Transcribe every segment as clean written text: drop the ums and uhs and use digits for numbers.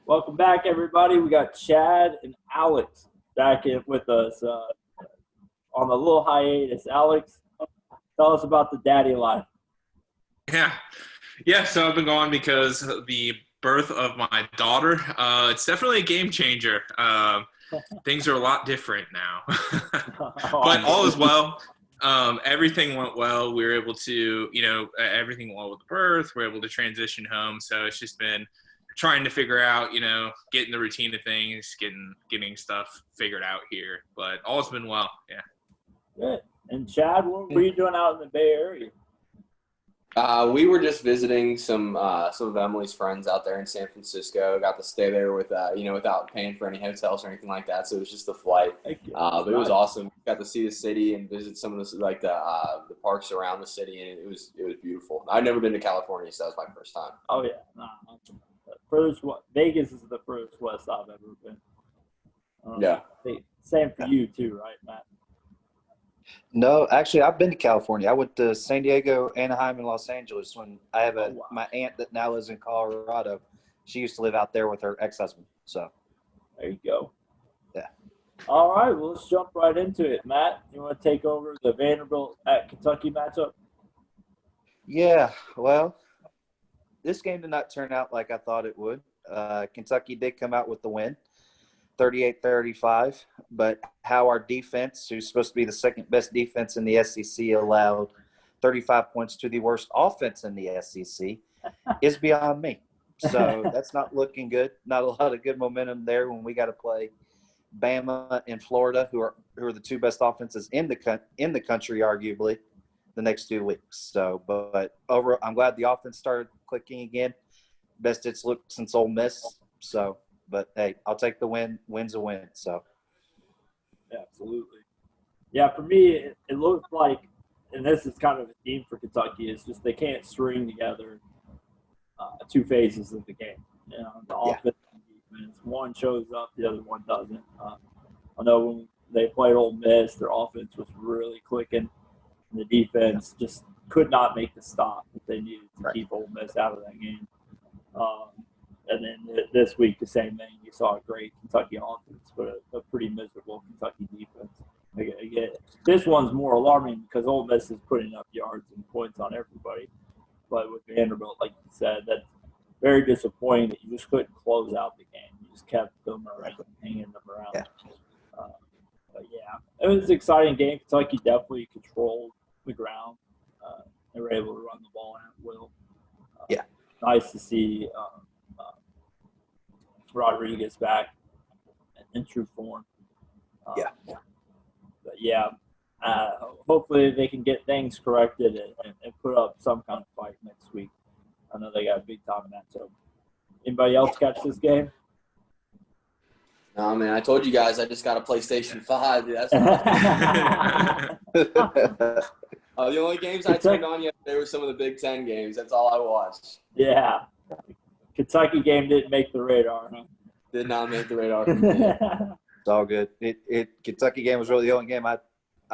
Welcome back, everybody. We got Chad and Alex back in with us on a little hiatus. Alex, tell us about the daddy life. Yeah. So I've been gone because of the birth of my daughter. It's definitely a game changer. Things are a lot different now, but all is well. Everything went well. We were able to, everything went well with the birth. We were able to transition home. So it's just been trying to figure out, getting the routine of things, getting stuff figured out here. But all's been well. Yeah. Good. And Chad, what were you doing out in the Bay Area? We were just visiting some of Emily's friends out there in San Francisco. Got to stay there with without paying for any hotels or anything like that. So it was just a flight. But it was awesome. Got to see the city and visit some of the parks around the city, and it was beautiful. I'd never been to California, so that was my first time. Oh yeah, Vegas is the furthest west I've ever been. Yeah. Same for you too, right, Matt? No, actually, I've been to California. I went to San Diego, Anaheim, and Los Angeles when I have my aunt that now lives in Colorado. She used to live out there with her ex-husband. So there you go. Yeah. All right, well, let's jump right into it. Matt, you want to take over the Vanderbilt at Kentucky matchup? Yeah, well, this game did not turn out like I thought it would. Kentucky did come out with the win, 38-35, but how our defense, who's supposed to be the second best defense in the SEC, allowed 35 points to the worst offense in the SEC is beyond me. So that's not looking good. Not a lot of good momentum there when we got to play Bama and Florida, who are the two best offenses in the country, arguably, the next 2 weeks. So, but overall, I'm glad the offense started clicking again. Best it's looked since Ole Miss. So, but hey, I'll take the win. Win's a win. So, yeah, absolutely. Yeah, for me, it looks like, and this is kind of a theme for Kentucky, is just they can't string together two phases of the game. The offense and defense. One shows up, the other one doesn't. I know when they played Ole Miss, their offense was really clicking. And the defense just could not make the stop that they needed to keep Ole Miss out of that game. And then this week, the same thing. You saw a great Kentucky offense, but a pretty miserable Kentucky defense. Again, this one's more alarming because Ole Miss is putting up yards and points on everybody. But with Vanderbilt, like you said, that's very disappointing that you just couldn't close out the game. You just kept them around, hanging them around. Yeah. But, yeah, it was an exciting game. Kentucky definitely controlled the ground. They were able to run the ball at will. Nice to see Rodriguez back in true form. But yeah, hopefully they can get things corrected and put up some kind of fight next week. I know they got a big time matchup. Anybody else catch this game? No, man, I told you guys I just got a PlayStation 5. Dude, that's the only games I turned on yesterday were some of the Big Ten games. That's all I watched. Yeah. Kentucky game didn't make the radar, huh? Did not make the radar. it's all good. Kentucky game was really the only game I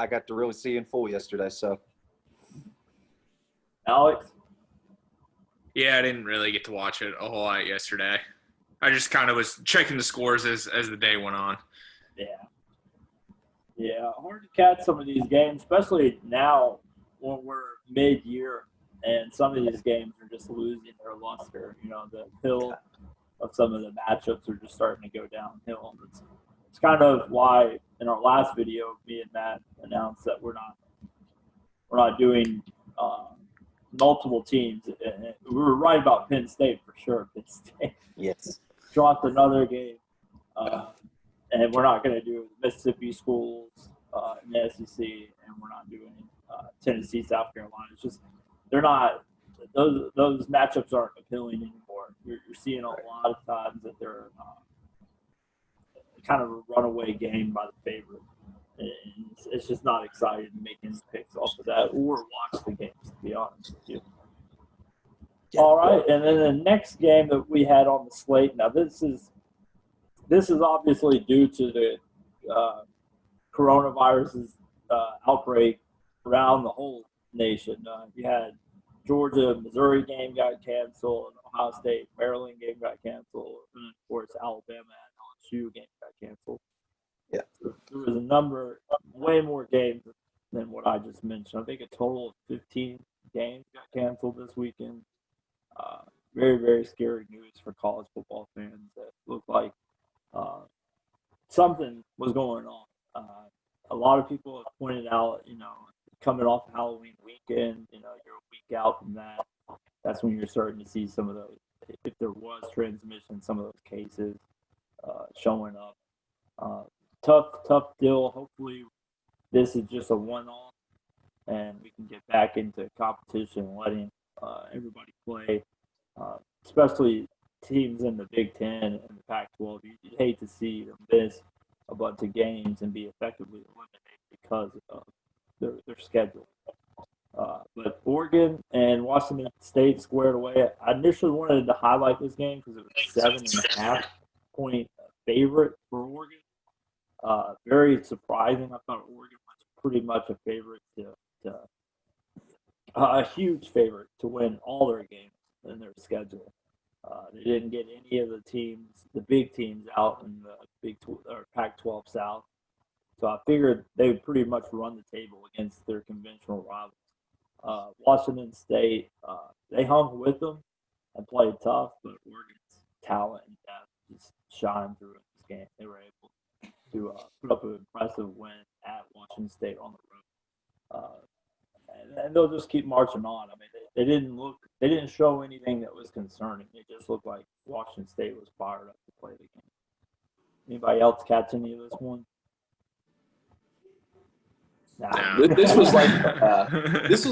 got to really see in full yesterday. So, Alex? Yeah, I didn't really get to watch it a whole lot yesterday. I just kind of was checking the scores as the day went on. Yeah, hard to catch some of these games, especially now when we're mid-year and some of these games are just losing their luster. The hill of some of the matchups are just starting to go downhill. It's kind of why in our last video, me and Matt announced that we're not doing multiple teams. We were right about Penn State for sure. Penn State dropped another game, and we're not going to do Mississippi schools in the SEC, and we're not doing Tennessee, South Carolina. It's just they're not those matchups aren't appealing anymore. You're seeing a lot of times that they're kind of a runaway game by the favorite. And it's just not exciting to make any picks off of that or watch the games, to be honest with you. All right, and then the next game that we had on the slate. Now this is obviously due to the coronavirus's outbreak around the whole nation. You had Georgia, Missouri game got canceled, Ohio State, Maryland game got canceled, and of course Alabama and LSU game got canceled. Yeah. So there was way more games than what I just mentioned. I think a total of 15 games got canceled this weekend. Very, very scary news for college football fans. That looked like something was going on. A lot of people have pointed out, coming off Halloween weekend, you're a week out from that. That's when you're starting to see some of those, if there was transmission, some of those cases showing up. Tough deal. Hopefully this is just a one-off and we can get back into competition, letting everybody play, especially teams in the Big Ten and the Pac-12. You'd hate to see them miss a bunch of games and be effectively eliminated because of their schedule. But Oregon and Washington State squared away. I initially wanted to highlight this game because it was 7.5 point favorite for Oregon. Very surprising. I thought Oregon was pretty much a favorite a huge favorite to win all their games in their schedule. They didn't get any of the big teams out in the Pac-12 South. So I figured they would pretty much run the table against their conventional rivals. Washington State, they hung with them and played tough, but Oregon's talent and depth just shined through in this game. They were able to put up an impressive win at Washington State on the road. And they'll just keep marching on. I mean, they didn't show anything that was concerning. It just looked like Washington State was fired up to play the game. Anybody else catch any of this one? Nah. This was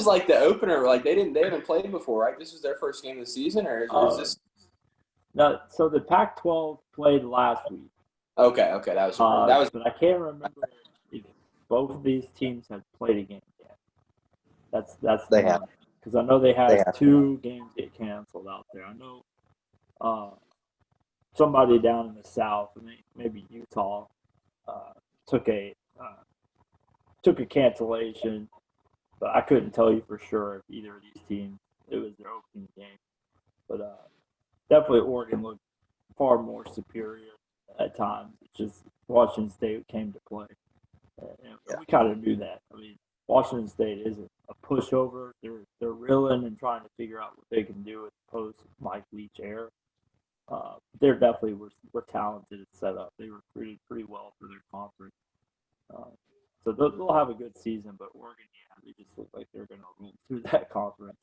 like the opener. Like they haven't played before, right? This was their first game of the season, or is this? No. So the Pac-12 played last week. Okay, that was. But I can't remember if both of these teams had played a game yet. That's They have, because I know they had two games get canceled out there. I know somebody down in the South, maybe Utah, took a cancellation, but I couldn't tell you for sure if either of these teams it was their opening game. But definitely Oregon looked far more superior at times. It's just Washington State came to play. And we kind of knew that. I mean, Washington State isn't a pushover. They're reeling and trying to figure out what they can do with post Mike Leach era. They definitely were talented and set up. They recruited pretty well for their conference. So they'll have a good season, but Oregon, they just look like they're going to roll through that conference.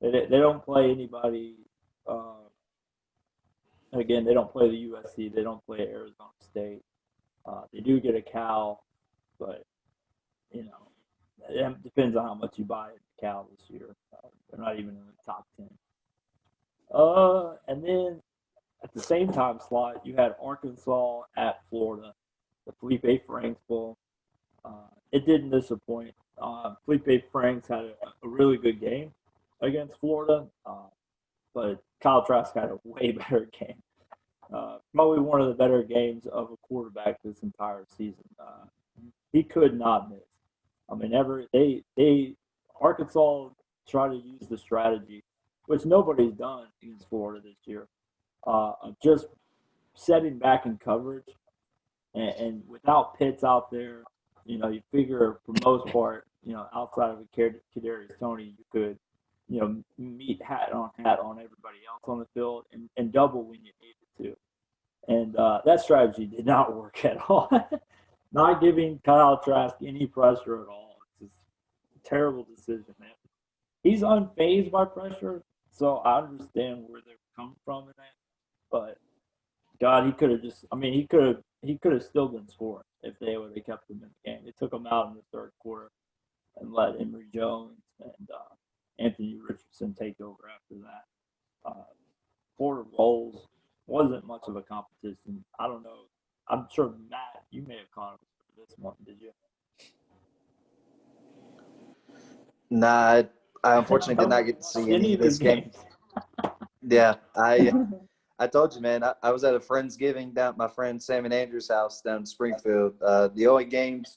They don't play anybody. Again, they don't play the USC. They don't play Arizona State. They do get a Cal, but it depends on how much you buy at Cal this year. They're not even in the top 10. And then at the same time slot, you had Arkansas at Florida, the Felipe Franks Bowl. It didn't disappoint. Felipe Franks had a really good game against Florida, but Kyle Trask had a way better game. Probably one of the better games of a quarterback this entire season. He could not miss. I mean, Arkansas tried to use the strategy, which nobody's done against Florida this year, of just setting back in coverage, and without Pitts out there, you figure for most part, outside of Kadarius Toney, you could, meet hat on everybody else on the field and double when you needed to. And that strategy did not work at all. Not giving Kyle Trask any pressure at all. It's just a terrible decision, man. He's unfazed by pressure, so I understand where they're coming from in that. But God, he could have still been scoring if they would have kept him in the game. They took him out in the third quarter and let Emory Jones and Anthony Richardson take over after that. Florida rolls. Wasn't much of a competition. I don't know. I'm sure, Matt, you may have caught this one, did you? Nah, I unfortunately did not get to see any of this game. Yeah, I told you, man. I was at a Friendsgiving down at my friend Sam and Andrew's house down in Springfield. The only games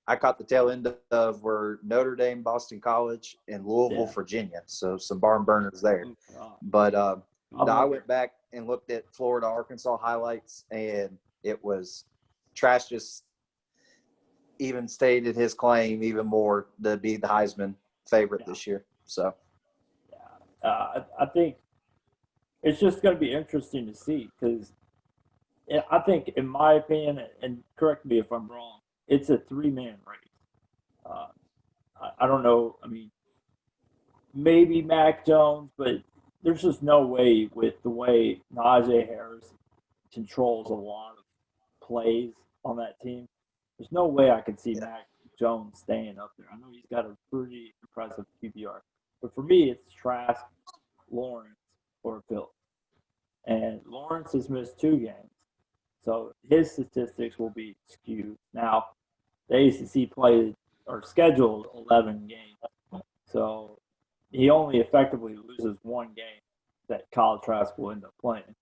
I caught the tail end of were Notre Dame, Boston College, and Louisville, Yeah. Virginia. So some barn burners there. Oh, God. But I love went back and looked at Florida, Arkansas highlights, and it was Trash just even stated his claim even more to be the Heisman favorite this year. So, I think it's just going to be interesting to see because I think, in my opinion, and correct me if I'm wrong, it's a three-man race. I don't know. I mean, maybe Mac Jones, but there's just no way with the way Najee Harris controls a lot of plays on that team. There's no way I could see Mac Jones staying up there. I know he's got a pretty impressive QBR. But for me, it's Trask, Lawrence, or Phillips. And Lawrence has missed 2 games. So his statistics will be skewed. Now, the ACC played or scheduled 11 games. So he only effectively loses 1 game that Kyle Trask will end up playing.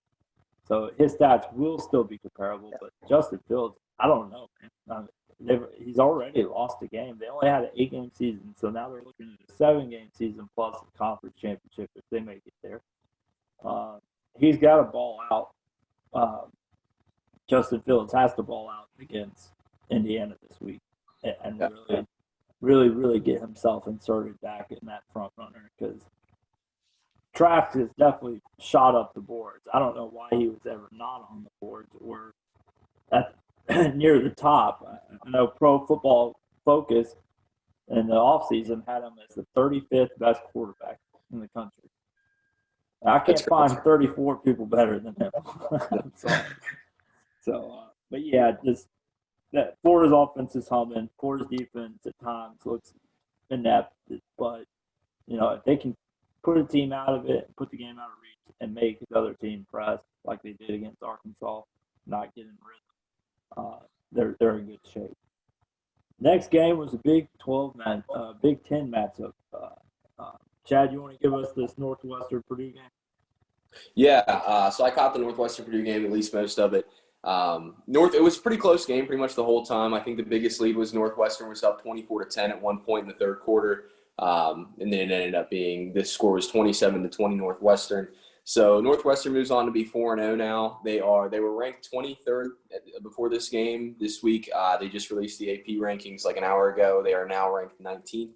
So his stats will still be comparable. But Justin Fields, I don't know, man. He's already lost a game. They only had an 8-game season, so now they're looking at a 7-game season plus a conference championship if they make it there. He's got to ball out. Justin Fields has to ball out against Indiana this week and really get himself inserted back in that front runner because Trask has definitely shot up the boards. I don't know why he was ever not on the boards or at near the top. I know Pro Football Focus in the offseason had him as the 35th best quarterback in the country. I can't find 34 people better than him. But yeah, just that Florida's offense is humming. Florida's defense at times looks inept, but if they can put a team out of it, put the game out of reach, and make the other team press like they did against Arkansas, not getting rhythm, they're in good shape. Next game was a Big 10 matchup. Chad, you want to give us this Northwestern Purdue game? Yeah, so I caught the Northwestern Purdue game, at least most of it. It was a pretty close game pretty much the whole time. I think the biggest lead was Northwestern was up 24-10 at one point in the third quarter. And then it ended up being this score was 27-20 Northwestern. So Northwestern moves on to be 4-0 now. They were ranked 23rd before this game this week. They just released the AP rankings like an hour ago. They are now ranked 19th.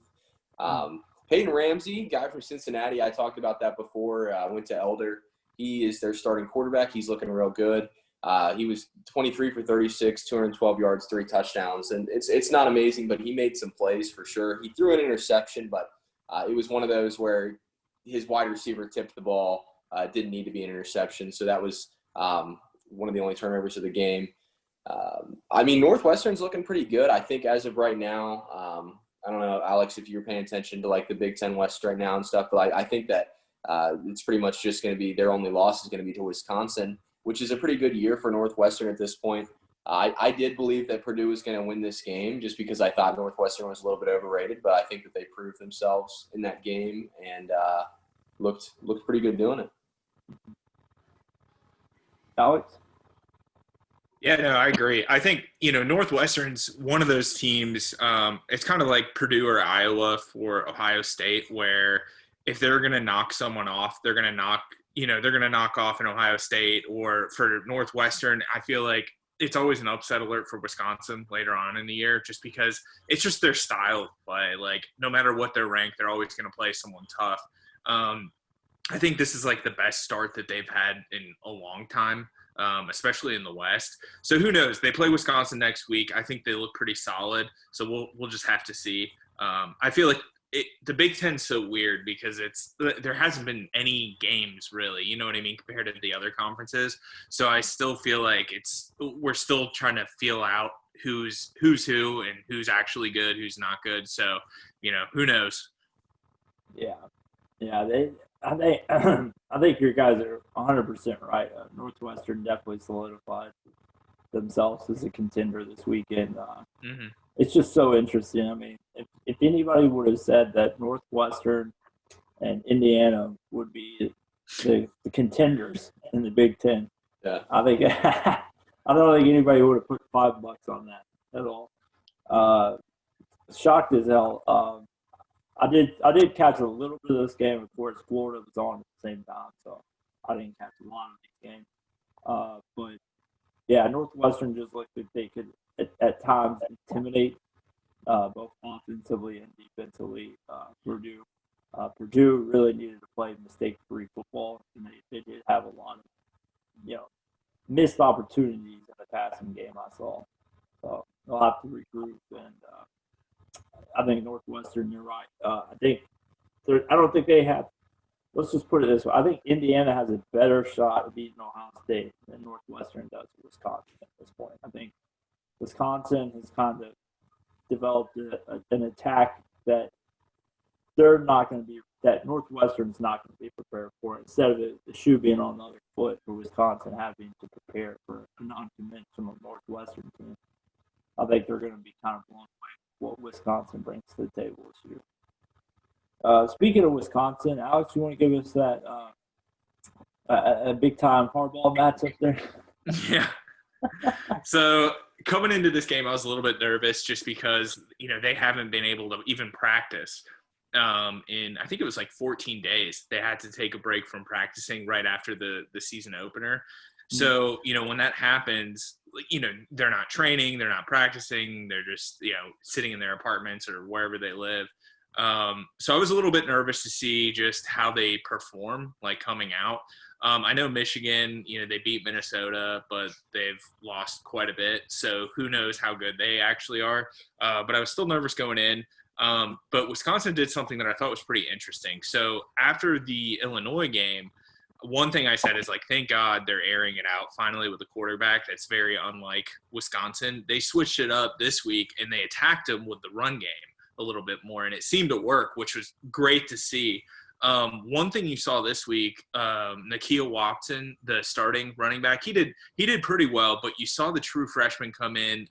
Peyton Ramsey, guy from Cincinnati, I talked about that before. Went to Elder. He is their starting quarterback. He's looking real good. He was 23 for 36, 212 yards, 3 touchdowns. And it's not amazing, but he made some plays for sure. He threw an interception, but it was one of those where his wide receiver tipped the ball. Didn't need to be an interception. So that was one of the only turnovers of the game. Northwestern's looking pretty good. I think as of right now, I don't know, Alex, if you're paying attention to like the Big Ten West right now and stuff, but I think that it's pretty much just going to be their only loss is going to be to Wisconsin, which is a pretty good year for Northwestern at this point. I did believe that Purdue was going to win this game just because I thought Northwestern was a little bit overrated, but I think that they proved themselves in that game and looked pretty good doing it. Alex? Yeah, no, I agree. I think, Northwestern's one of those teams, it's kind of like Purdue or Iowa for Ohio State, where if they're going to knock someone off, they're going to knock off an Ohio State. Or for Northwestern, I feel like it's always an upset alert for Wisconsin later on in the year just because it's just their style of play. Like, no matter what they're ranked, they're always going to play someone tough. I think this is like the best start that they've had in a long time. Especially in the West. So who knows? They play Wisconsin next week. I think they look pretty solid. So we'll just have to see. I feel like the Big Ten's so weird because there hasn't been any games really, you know what I mean, compared to the other conferences. So I still feel like we're still trying to feel out who's who and who's actually good, who's not good. So, who knows? Yeah. I think your guys are 100% right. Northwestern definitely solidified themselves as a contender this weekend. It's just so interesting. I mean, if anybody would have said that Northwestern and Indiana would be the contenders in the Big Ten, I don't think anybody would have put $5 on that at all. shocked as hell. I did catch a little bit of this game. Of course, Florida was on at the same time, so I didn't catch a lot of these games. But yeah, Northwestern just looked like they could at times intimidate both offensively and defensively. Purdue really needed to play mistake-free football, and they did have a lot of missed opportunities in the passing game I saw. So they'll have to regroup, and I think Northwestern, you're right. I don't think they have. Let's just put it this way. I think Indiana has a better shot of beating Ohio State than Northwestern does Wisconsin at this point. I think Wisconsin has kind of developed an attack that they're not going to be, that Northwestern's not going to be prepared for. Instead of the shoe being on the other foot for Wisconsin having to prepare for a non-conventional Northwestern team, I think they're going to be kind of blown away with what Wisconsin brings to the table this year. Speaking of Wisconsin, Alex, you want to give us that a big-time hardball matchup there? Yeah. So coming into this game, I was a little bit nervous just because, they haven't been able to even practice. In I think it was like 14 days. They had to take a break from practicing right after the season opener. So, when that happens, they're not training, they're not practicing, they're just, sitting in their apartments or wherever they live. So I was a little bit nervous to see just how they perform, like coming out. I know Michigan, they beat Minnesota, but they've lost quite a bit. So who knows how good they actually are. But I was still nervous going in. But Wisconsin did something that I thought was pretty interesting. So after the Illinois game, one thing I said is thank God they're airing it out finally with a quarterback that's very unlike Wisconsin. They switched it up this week and they attacked them with the run game a little bit more, and it seemed to work, which was great to see. One thing you saw this week, Nakia Watson, the starting running back, he did pretty well, but you saw the true freshman come in,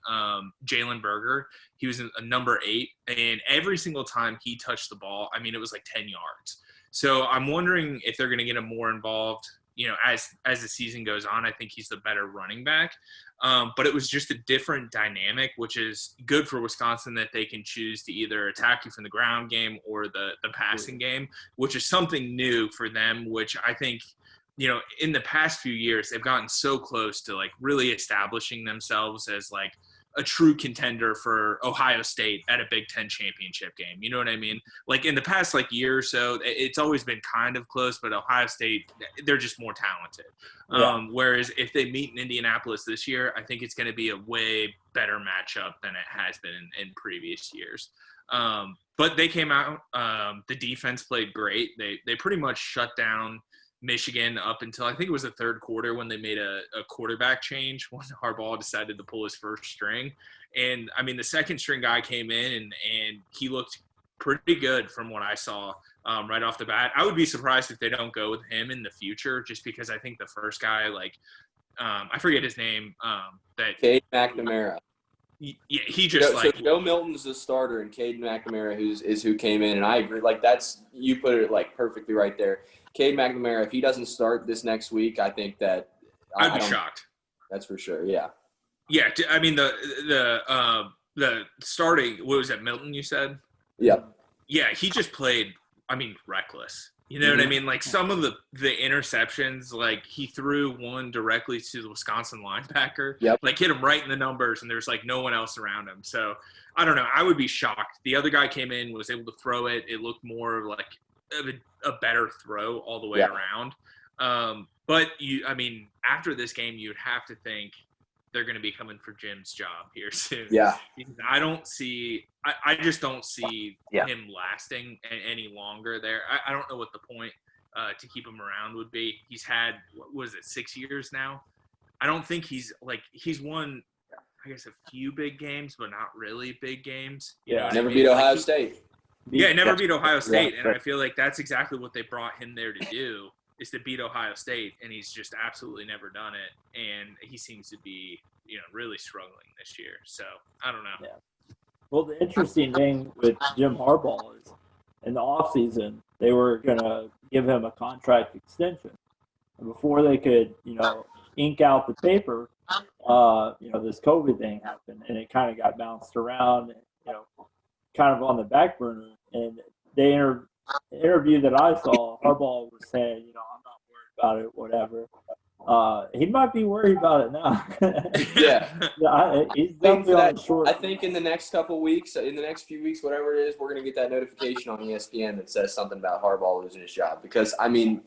Jalen Berger. He was a number 8, and every single time he touched the ball, it was 10 yards. So I'm wondering if they're going to get him more involved, as the season goes on. I think he's the better running back. But it was just a different dynamic, which is good for Wisconsin, that they can choose to either attack you from the ground game or the passing game, which is something new for them, which I think, in the past few years, they've gotten so close to really establishing themselves as a true contender for Ohio State at a Big Ten championship game. You know what I mean? In the past year or so, it's always been kind of close, but Ohio State, they're just more talented. Yeah. Whereas if they meet in Indianapolis this year, I think it's going to be a way better matchup than it has been in previous years. But they came out. The defense played great. They pretty much shut down Michigan up until I think it was the third quarter when they made a quarterback change when Harbaugh decided to pull his first string. And the second string guy came in and he looked pretty good from what I saw right off the bat. I would be surprised if they don't go with him in the future, just because I think the first guy, I forget his name. That Cade McNamara. Yeah, he just so Joe Milton's the starter, and Cade McNamara is who came in, and I agree. That's, you put it perfectly right there. Cade McNamara, if he doesn't start this next week, I think that I'd be shocked. That's for sure. Yeah. Yeah, the starting, what was that, Milton? You said? Yeah. Yeah, he just played. Reckless. You know what I mean? Some of the interceptions, he threw one directly to the Wisconsin linebacker. Yep. Hit him right in the numbers, and there's no one else around him. So I don't know. I would be shocked. The other guy came in, was able to throw it. It looked more like a better throw all the way around. But after this game, you'd have to think they're going to be coming for Jim's job here soon. Yeah. I just don't see him lasting any longer there. I don't know what the point to keep him around would be. He's had, 6 years now? I don't think he's won, I guess, a few big games, but not really big games. Yeah. Never beat Ohio State. Never beat Ohio State. Yeah. And I feel like that's exactly what they brought him there to do, is to beat Ohio State. And he's just absolutely never done it. And he seems to be, really struggling this year. So I don't know. Yeah. Well, the interesting thing with Jim Harbaugh is in the offseason, they were going to give him a contract extension. And before they could, ink out the paper, this COVID thing happened, and it kind of got bounced around. And, kind of on the back burner. And the interview that I saw, Harbaugh was saying, I'm not worried about it, whatever. He might be worried about it now. Yeah. He's definitely on the short. I think in the next couple weeks, in the next few weeks, whatever it is, we're going to get that notification on ESPN that says something about Harbaugh losing his job. Because, I mean,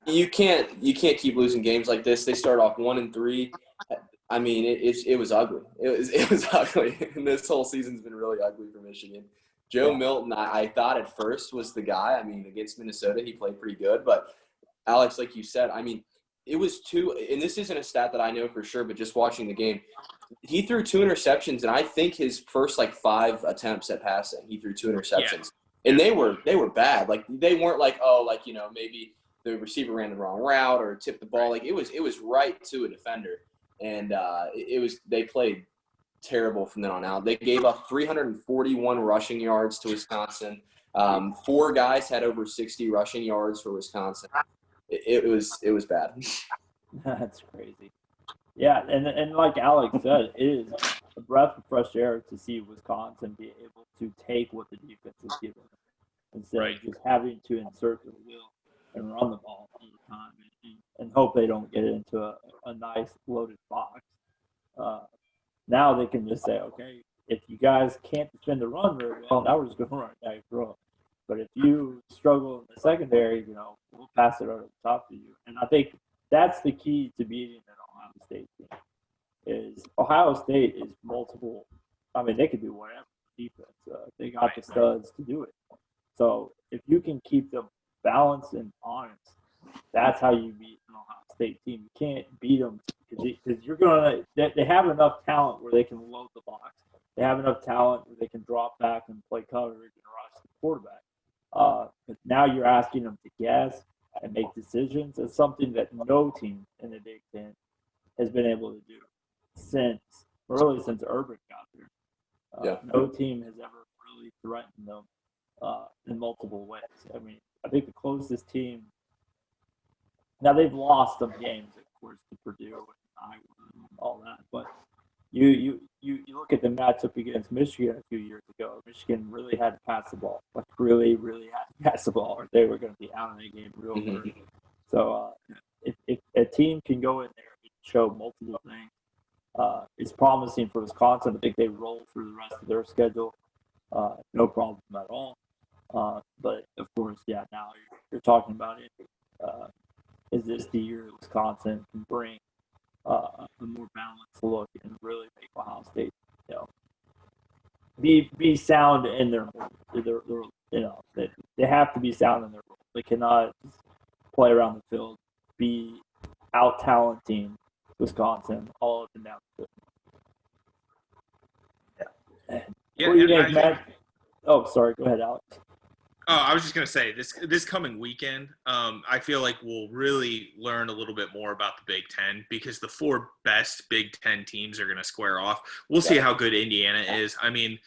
you can't keep losing games like this. They start off 1-3. I mean, it was ugly. It was ugly. And this whole season's been really ugly for Michigan. Joe Milton, I thought at first was the guy. I mean, against Minnesota, he played pretty good. But, Alex, like you said, I mean, it was two – and this isn't a stat that I know for sure, but just watching the game, he threw 2 interceptions, and I think his first, 5 attempts at passing, he threw 2 interceptions. Yeah. And they were bad. They weren't maybe the receiver ran the wrong route or tipped the ball. It was right to a defender. And they played terrible from then on out. They gave up 341 rushing yards to Wisconsin. 4 guys had over 60 rushing yards for Wisconsin. It was bad. That's crazy. Yeah, and like Alex said, it is a breath of fresh air to see Wisconsin be able to take what the defense is giving them instead of just having to insert their will and run the ball all the time and hope they don't get into a nice loaded box. Now they can just say, okay, if you guys can't defend the run very well, now we're just going to run it down your throat. But if you struggle in the secondary, we'll pass it over the top of you. And I think that's the key to beating an Ohio State team. Is Ohio State is multiple. I mean, they could do whatever defense. They got the studs to do it. So if you can keep them balanced and honest, that's how you beat an Ohio State team. You can't beat them because you're going to – they have enough talent where they can load the box. They have enough talent where they can drop back and play coverage and rush the quarterback. But now you're asking them to guess and make decisions. It's something that no team in the Big Ten has been able to do since Urban got there. No team has ever really threatened them in multiple ways. I mean, I think the closest team – now they've lost some games, of course, to Purdue and Iowa and all that, but you look at the matchup against Michigan a few years ago. Michigan really had to pass the ball, really, really had to pass the ball, or they were going to be out of the game real early. So if a team can go in there and show multiple things, it's promising for Wisconsin. I think they roll through the rest of their schedule, no problem at all. But of course, now you're talking about it. Is this the year Wisconsin can bring a more balanced look and really make Ohio State, be sound in their they have to be sound in their role. They cannot play around the field, be out talenting Wisconsin all up and down the field. What do you think, Matt? Oh, sorry. Go ahead, Alex. Oh, I was just going to say, this coming weekend, I feel like we'll really learn a little bit more about the Big Ten because the 4 best Big Ten teams are going to square off. We'll see how good Indiana is. I mean,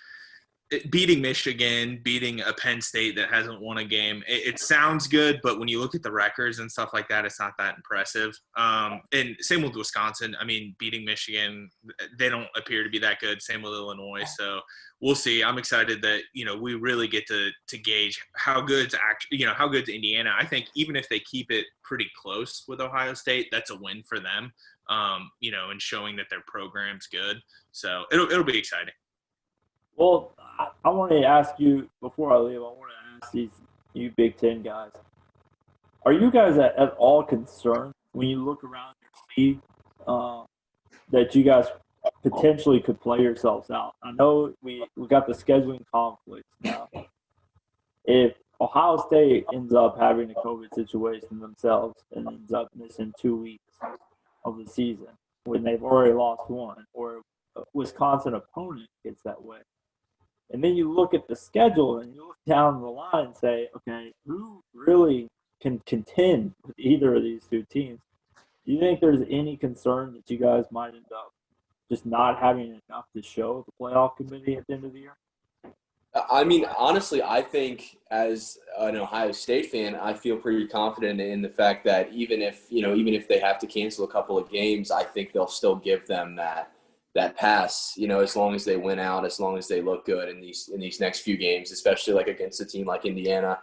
beating Michigan, beating a Penn State that hasn't won a game, it sounds good, but when you look at the records and stuff like that, it's not that impressive. And same with Wisconsin. I mean, beating Michigan, they don't appear to be that good. Same with Illinois. So we'll see. I'm excited that, we really get to gauge how good's how good's Indiana. I think even if they keep it pretty close with Ohio State, that's a win for them, and showing that their program's good. So it'll be exciting. Well, I want to ask you, before I leave, I want to ask you Big Ten guys, are you guys at all concerned when you look around your league that you guys potentially could play yourselves out? I know we got the scheduling conflicts now. If Ohio State ends up having a COVID situation themselves and ends up missing 2 weeks of the season when they've already lost one, or a Wisconsin opponent gets that way, and then you look at the schedule and you look down the line and say, okay, who really can contend with either of these 2 teams? Do you think there's any concern that you guys might end up just not having enough to show the playoff committee at the end of the year? I mean, honestly, I think as an Ohio State fan, I feel pretty confident in the fact that even if they have to cancel a couple of games, I think they'll still give them that that pass, as long as they win out, as long as they look good in these next few games, especially like against a team like Indiana.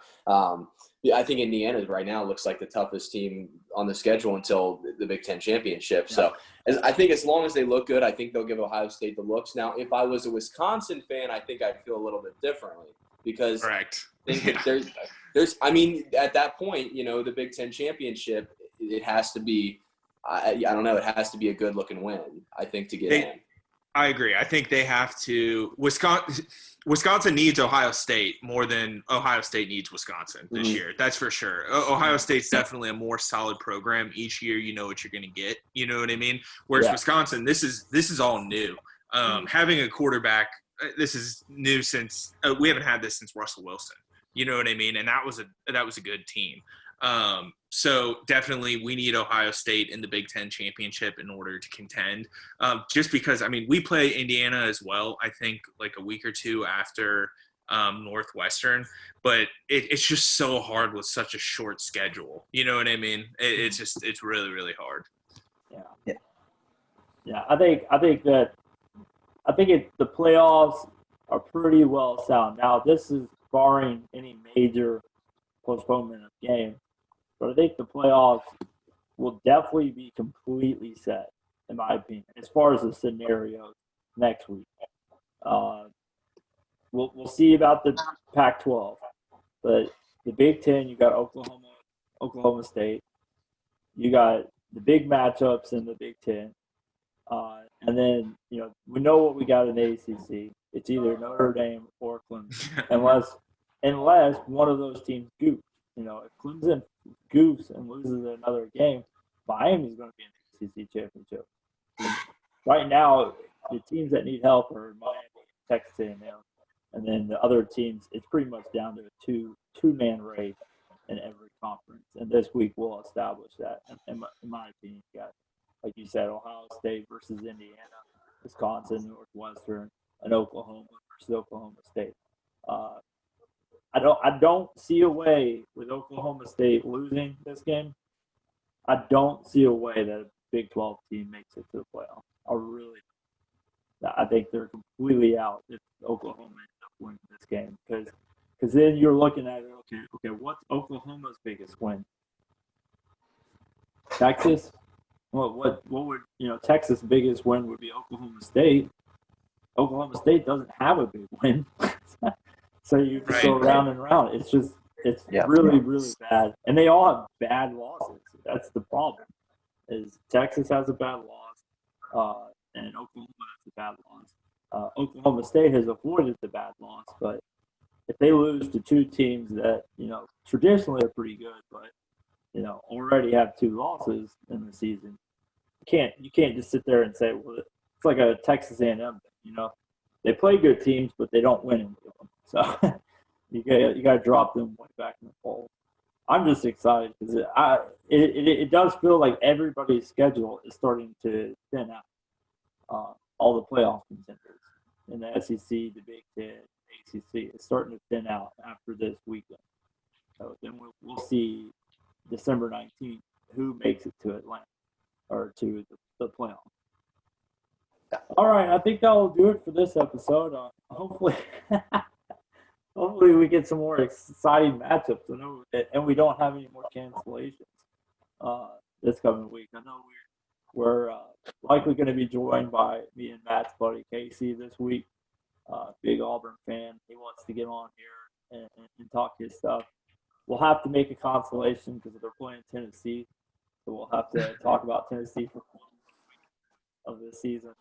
Yeah, I think Indiana right now looks like the toughest team on the schedule until the Big Ten championship. Yeah. So I think as long as they look good, I think they'll give Ohio State the looks. Now, if I was a Wisconsin fan, I think I'd feel a little bit differently because correct. There's I mean, at that point, the Big Ten championship, it has to be, I don't know, it has to be a good looking win, I think, to get in. I agree. I think they have to. Wisconsin needs Ohio State more than Ohio State needs Wisconsin this year. That's for sure. Ohio State's definitely a more solid program. Each year, you know what you're going to get. You know what I mean? Whereas Wisconsin, this is all new. Having a quarterback, this is new since we haven't had this since Russell Wilson. You know what I mean? And that was a good team. So definitely we need Ohio State in the Big Ten championship in order to contend. Just because, I mean, we play Indiana as well, I think like a week or two after Northwestern, but it's just so hard with such a short schedule. You know what I mean? It's really, really hard. Yeah. I think the playoffs are pretty well sound. Now, this is barring any major postponement of game. But I think the playoffs will definitely be completely set, in my opinion, as far as the scenarios next week. We'll see about the Pac-12, but the Big Ten, you got Oklahoma State. You got the big matchups in the Big Ten. And then, we know what we got in the ACC. It's either Notre Dame or Clemson, unless one of those teams goofs. If Clemson goofs and loses another game, Miami's going to be in the ACC championship. Right now, the teams that need help are Miami, Texas A&M, and then the other teams. It's pretty much down to a two-man race in every conference. And this week will establish that. In my opinion, you got, like you said, Ohio State versus Indiana, Wisconsin, Northwestern, and Oklahoma versus Oklahoma State. I don't see a way with Oklahoma State losing this game. I don't see a way that a Big 12 team makes it to the playoff. I think they're completely out if Oklahoma ends up winning this game because then you're looking at it. Okay, what's Oklahoma's biggest win? Texas. Well, what would Texas' biggest win would be Oklahoma State. Oklahoma State doesn't have a big win. So you just go round and round. It's really, really bad. And they all have bad losses. That's the problem. Is Texas has a bad loss, and Oklahoma has a bad loss. Oklahoma State has avoided the bad loss, but if they lose to two teams that, traditionally are pretty good, but, already have two losses in the season, you can't just sit there and say, well, it's like a Texas A&M thing, They play good teams, but they don't win any of them. So you got to drop them way back in the fold. I'm just excited because it does feel like everybody's schedule is starting to thin out. All the playoff contenders in the SEC, the Big Ten, ACC is starting to thin out after this weekend. So then we'll see December 19th who makes it to Atlanta or to the playoff. All right, I think that will do it for this episode. Hopefully we get some more exciting matchups. And we don't have any more cancellations this coming week. I know we're likely going to be joined by me and Matt's buddy Casey this week. Big Auburn fan. He wants to get on here and talk his stuff. We'll have to make a consolation because they're playing Tennessee. So we'll have to talk about Tennessee for 1 week of this season.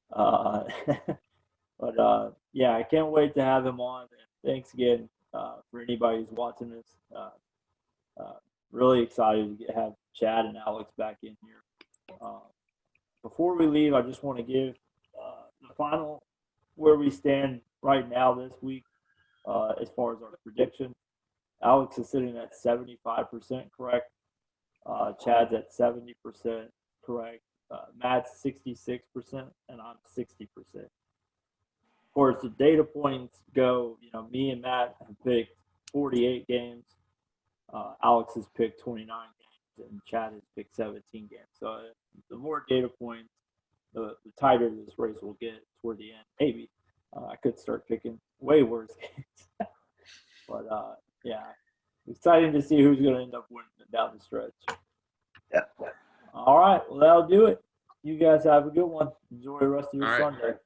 But I can't wait to have him on. And thanks again for anybody who's watching this. Really excited to have Chad and Alex back in here. Before we leave, I just want to give the final where we stand right now this week as far as our prediction. Alex is sitting at 75% correct. Chad's at 70% correct. Matt's 66%, and I'm 60%. Of course, the data points go, me and Matt have picked 48 games. Alex has picked 29 games, and Chad has picked 17 games. So the more data points, the tighter this race will get toward the end. Maybe I could start picking way worse games. But, yeah, exciting to see who's going to end up winning it down the stretch. Yeah. All right. Well, that'll do it. You guys have a good one. Enjoy the rest of your All right. Sunday.